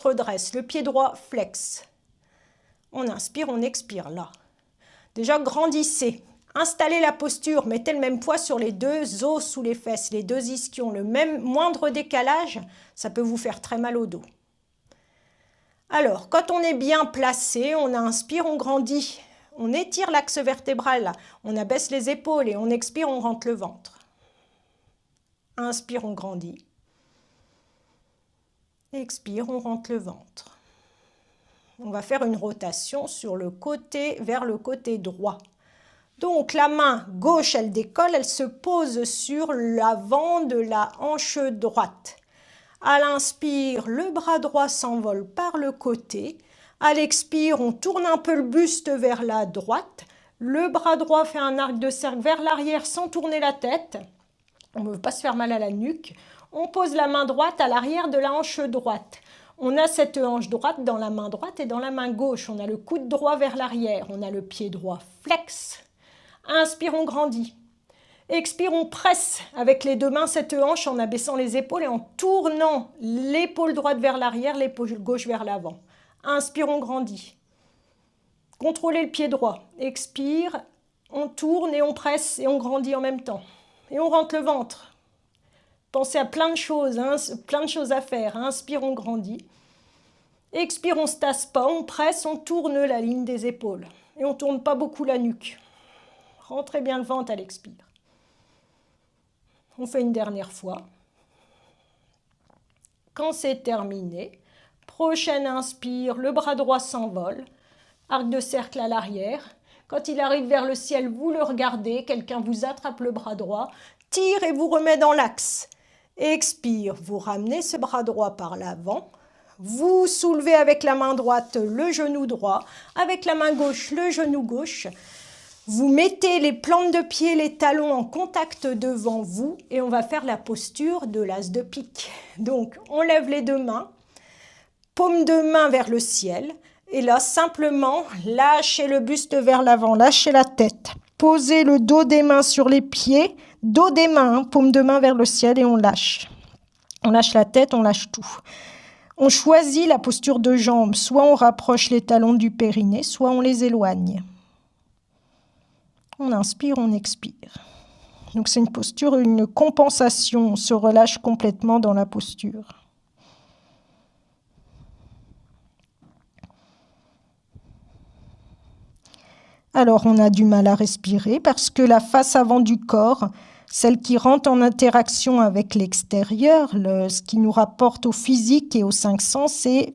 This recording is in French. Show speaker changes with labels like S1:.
S1: redresse, le pied droit flex. On inspire, on expire là. Déjà, grandissez. Installez la posture, mettez le même poids sur les deux os sous les fesses, les deux ischions. Le même moindre décalage, ça peut vous faire très mal au dos. Alors, quand on est bien placé, on inspire, on grandit. On étire l'axe vertébral, on abaisse les épaules et on expire, on rentre le ventre. Inspire, on grandit. Expire, on rentre le ventre. On va faire une rotation sur le côté, vers le côté droit. Donc la main gauche, elle décolle, elle se pose sur l'avant de la hanche droite. À l'inspire, le bras droit s'envole par le côté. À l'expire, on tourne un peu le buste vers la droite. Le bras droit fait un arc de cercle vers l'arrière sans tourner la tête. On ne veut pas se faire mal à la nuque. On pose la main droite à l'arrière de la hanche droite. On a cette hanche droite dans la main droite et dans la main gauche. On a le coude droit vers l'arrière. On a le pied droit flex. Inspire, on grandit. Expire, on presse avec les deux mains cette hanche en abaissant les épaules et en tournant l'épaule droite vers l'arrière, l'épaule gauche vers l'avant. Inspire, on grandit. Contrôlez le pied droit. Expire, on tourne et on presse et on grandit en même temps. Et on rentre le ventre. Pensez à plein de choses à faire. Inspire, on grandit. Expire, on ne se tasse pas, on presse, on tourne la ligne des épaules. Et on ne tourne pas beaucoup la nuque. Rentrez bien le ventre à l'expire. On fait une dernière fois. Quand c'est terminé, prochaine inspire, le bras droit s'envole, arc de cercle à l'arrière. Quand il arrive vers le ciel, vous le regardez, quelqu'un vous attrape le bras droit, tire et vous remet dans l'axe. Expire, vous ramenez ce bras droit par l'avant. Vous soulevez avec la main droite le genou droit, avec la main gauche le genou gauche. Vous mettez les plantes de pied, les talons en contact devant vous et on va faire la posture de l'as de pique. Donc, on lève les deux mains, paume de main vers le ciel et là, simplement, lâchez le buste vers l'avant, lâchez la tête. Posez le dos des mains sur les pieds, dos des mains, paume de main vers le ciel et on lâche. On lâche la tête, on lâche tout. On choisit la posture de jambes, soit on rapproche les talons du périnée, soit on les éloigne. On inspire, on expire. Donc c'est une posture, une compensation. On se relâche complètement dans la posture. Alors on a du mal à respirer parce que la face avant du corps, celle qui rentre en interaction avec l'extérieur, ce qui nous rapporte au physique et aux cinq sens, c'est